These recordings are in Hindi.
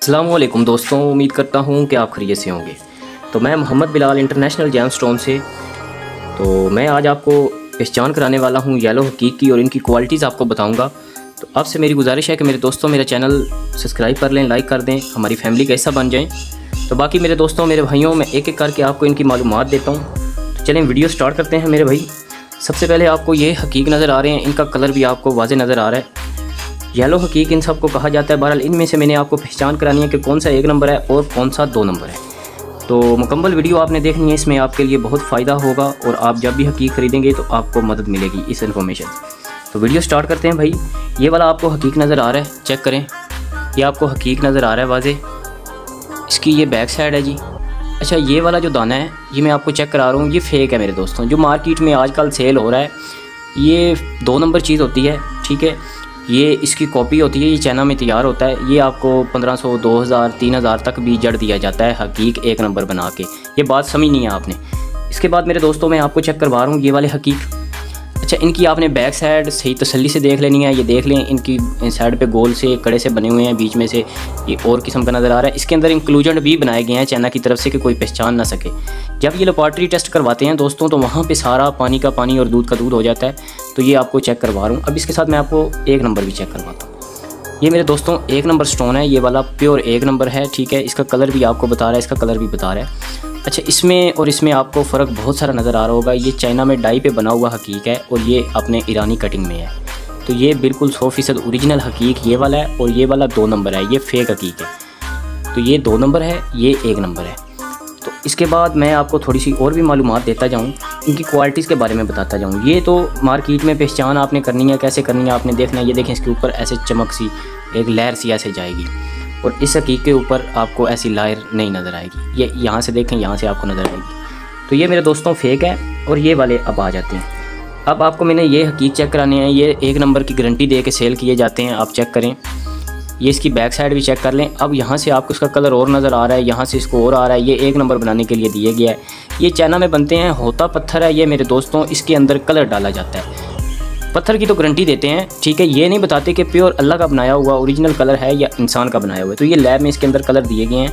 अस्सलामुअलैकुम दोस्तों, उम्मीद करता हूँ कि आप खैरियत से होंगे। तो मैं Mohammad Bilal international gem stone से। तो मैं आज आपको पहचान कराने वाला हूँ येलो हकीक की और इनकी क्वालिटीज़ आपको बताऊँगा। तो आपसे मेरी गुजारिश है कि मेरे दोस्तों मेरा चैनल सब्सक्राइब कर लें, लाइक कर दें, हमारी फैमिली का हिस्सा बन जाएँ। तो बाकी मेरे दोस्तों, मेरे भाइयों, मैं एक एक करके आपको इनकी मालूमात देता हूँ। तो चलें वीडियो स्टार्ट करते हैं मेरे भाई। सबसे पहले आपको ये हकीक नज़र आ रहे हैं, इनका कलर भी आपको वाज़े नज़र आ रहा है। येलो हकीक इन सबको कहा जाता है। बहरहाल इनमें से मैंने आपको पहचान करानी है कि कौन सा 1 नंबर है और कौन सा 2 नंबर है। तो मुकम्मल वीडियो आपने देखनी है, इसमें आपके लिए बहुत फ़ायदा होगा और आप जब भी हकीक ख़रीदेंगे तो आपको मदद मिलेगी इस इन्फॉर्मेशन से। तो वीडियो स्टार्ट करते हैं भाई। ये वाला आपको हकीक नज़र आ रहा है, चेक करें। ये आपको हकीक नज़र आ रहा है वाज़े। इसकी ये बैक साइड है जी। अच्छा, ये वाला जो दाना है ये मैं आपको चेक करा रहा हूँ, ये फेक है मेरे दोस्तों। जो मार्केट में आजकल सेल हो रहा है ये 2 नंबर चीज़ होती है, ठीक है। ये इसकी कॉपी होती है, ये चाइना में तैयार होता है। ये आपको 1500, 2000, 3000 तक भी जड़ दिया जाता है हकीक 1 नंबर बना के। ये बात समझनी है आपने। इसके बाद मेरे दोस्तों मैं आपको चेक करवा रहा हूँ ये वाले हकीक। अच्छा, इनकी आपने बैक साइड सही तसल्ली से देख लेनी है। ये देख लें, इनकी साइड पे गोल से कड़े से बने हुए हैं, बीच में से ये और किस्म का नज़र आ रहा है। इसके अंदर इंक्लूजन भी बनाए गए हैं चाइना की तरफ से कि कोई पहचान ना सके। जब ये लेबॉर्ट्री टेस्ट करवाते हैं दोस्तों तो वहाँ पे सारा पानी का पानी और दूध का दूध हो जाता है। तो ये आपको चेक करवा रहा हूँ। अब इसके साथ मैं आपको 1 नंबर भी चेक करवाता हूँ। ये मेरे दोस्तों 1 नंबर स्टोन है, ये वाला प्योर 1 नंबर है, ठीक है। इसका कलर भी आपको बता रहा है, इसका कलर भी बता रहा है। अच्छा, इसमें और इसमें आपको फ़र्क बहुत सारा नज़र आ रहा होगा। ये चाइना में डाई पे बना हुआ हकीक है और ये अपने ईरानी कटिंग में है। तो ये बिल्कुल 100% ओरिजिनल हकीक ये वाला है और ये वाला 2 नंबर है, ये फेक हकीक है। तो ये 2 नंबर है, ये 1 नंबर है। तो इसके बाद मैं आपको थोड़ी सी और भी मालूमात देता जाऊँ, इनकी क्वालिटीज़ के बारे में बताता जाऊँ। ये तो मार्केट में पहचान आपने करनी है, कैसे करनी है आपने देखना है। ये देखें, इसके ऊपर ऐसे चमक सी एक लहर सी ऐसे जाएगी और इस हकीक के ऊपर आपको ऐसी लहर नहीं नज़र आएगी। ये यहाँ से देखें, यहाँ से आपको नज़र आएगी। तो ये मेरे दोस्तों फेक है और ये वाले अब आ जाते हैं। अब आपको मैंने ये हकीक चेक कराने हैं। ये 1 नंबर की गारंटी दे के सेल किए जाते हैं, आप चेक करें। ये इसकी बैक साइड भी चेक कर लें। अब यहाँ से आपको इसका कलर और नज़र आ रहा है, यहाँ से इसको और आ रहा है। ये 1 नंबर बनाने के लिए दिए गया है। ये चाइना में बनते हैं, होता पत्थर है ये मेरे दोस्तों। इसके अंदर कलर डाला जाता है। पत्थर की तो गारंटी देते हैं, ठीक है। ये नहीं बताते कि प्योर अल्लाह का बनाया हुआ ओरिजिनल कलर है या इंसान का बनाया हुआ है। तो ये लैब में इसके अंदर कलर दिए गए हैं।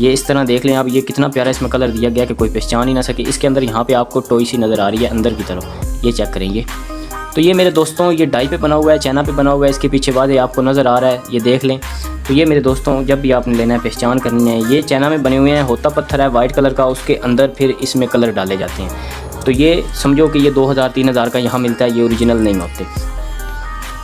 ये इस तरह देख लें आप, ये कितना प्यारा इसमें कलर दिया गया कि कोई पहचान ही ना सके। इसके अंदर यहाँ पे आपको टॉय सी नज़र आ रही है अंदर की तरफ, ये चेक करेंगे। तो ये मेरे दोस्तों ये डाई पे बना हुआ है, चाइना पे बना हुआ है। इसके पीछे वादे आपको नज़र आ रहा है, ये देख लें। तो ये मेरे दोस्तों जब भी आपने लेना है, पहचान करनी है, ये चाइना में बने हुए हैं, होता पत्थर है वाइट कलर का, उसके अंदर फिर इसमें कलर डाले जाते हैं। तो ये समझो कि ये 2000-3000 का यहाँ मिलता है, ये ओरिजिनल नहीं होते।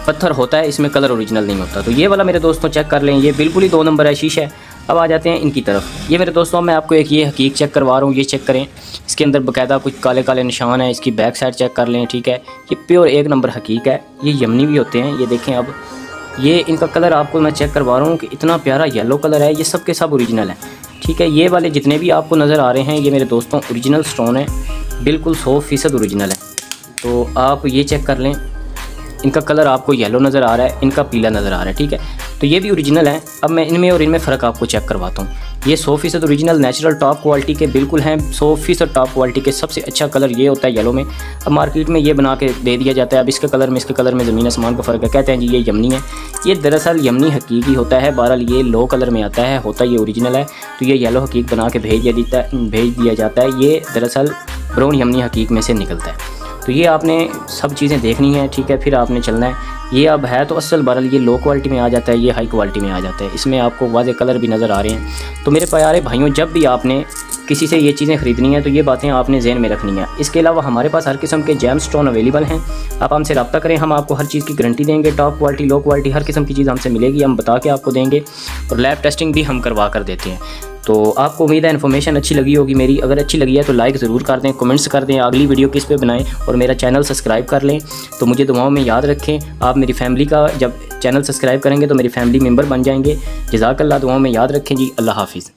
पत्थर होता है, इसमें कलर ओरिजिनल नहीं होता। तो ये वाला मेरे दोस्तों चेक कर लें, ये बिल्कुल ही 2 नंबर है, शीशा है। अब आ जाते हैं इनकी तरफ। ये मेरे दोस्तों मैं आपको एक ये हकीक चेक करवा रहा हूँ, ये चेक करें। इसके अंदर बाकायदा कुछ काले काले निशान है। इसकी बैक साइड चेक कर लें, ठीक है। ये प्योर 1 नंबर हकीक है। ये यमनी भी होते हैं, ये देखें। अब ये इनका कलर आपको मैं चेक करवा रहा हूँ कि इतना प्यारा येलो कलर है। ये सब के सब ओरिजिनल है, ठीक है। ये वाले जितने भी आपको नज़र आ रहे हैं ये मेरे दोस्तों ओरिजिनल स्टोन है, बिल्कुल 100% ओरिजिनल है। तो आप ये चेक कर लें। इनका कलर आपको येलो नज़र आ रहा है, इनका पीला नज़र आ रहा है, ठीक है। तो ये भी ओरिजिनल है। अब मैं इनमें और इनमें फ़र्क आपको चेक करवाता हूँ। ये 100% ओरिजिनल नेचुरल टॉप क्वालिटी के बिल्कुल हैं। 100% टॉप क्वालिटी के सबसे अच्छा कलर ये होता है येलो में। अब मार्केट में ये बना के दे दिया जाता है। अब इसके कलर में ज़मीन आसमान का फ़र्क है। कहते हैं जी ये यमनी है, ये दरअसल यमनी हकीकी होता है। बहरहाल ये लो कलर में आता है, होता ये ओरिजिनल है। तो ये येलो हकीक बना के भेज दिया जाता है। ये दरअसल ब्राउन यमनी हकीक में से निकलता है। तो ये आपने सब चीज़ें देखनी है, ठीक है। फिर आपने चलना है। ये अब है तो असल, बहरहाल ये लो क्वालिटी में आ जाता है, ये हाई क्वालिटी में आ जाता है। इसमें आपको वाज़े कलर भी नज़र आ रहे हैं। तो मेरे प्यारे भाइयों, जब भी आपने किसी से ये चीज़ें ख़रीदनी है तो ये बातें आपने ज़हन में रखनी है। इसके अलावा हमारे पास हर किस्म के जेम स्टोन अवेलेबल हैं। आप हमसे रब्ता करें, हम आपको हर चीज़ की गारंटी देंगे। टॉप क्वालिटी, लो क्वालिटी, हर किस्म की चीज़ हमसे मिलेगी, हम बता के आपको देंगे। और लैब टेस्टिंग भी हम करवा कर देते हैं। तो आपको उम्मीद है इन्फॉर्मेशन अच्छी लगी होगी मेरी। अगर अच्छी लगी है तो लाइक ज़रूर कर दें, कमेंट्स कर दें, अगली वीडियो किस पे बनाएं, और मेरा चैनल सब्सक्राइब कर लें। तो मुझे दुआओं में याद रखें। आप मेरी फैमिली का जब चैनल सब्सक्राइब करेंगे तो मेरी फैमिली मेम्बर बन जाएंगे। जज़ाकल्लाह, दुआओं में याद रखें जी। अल्लाह हाफ़िज़।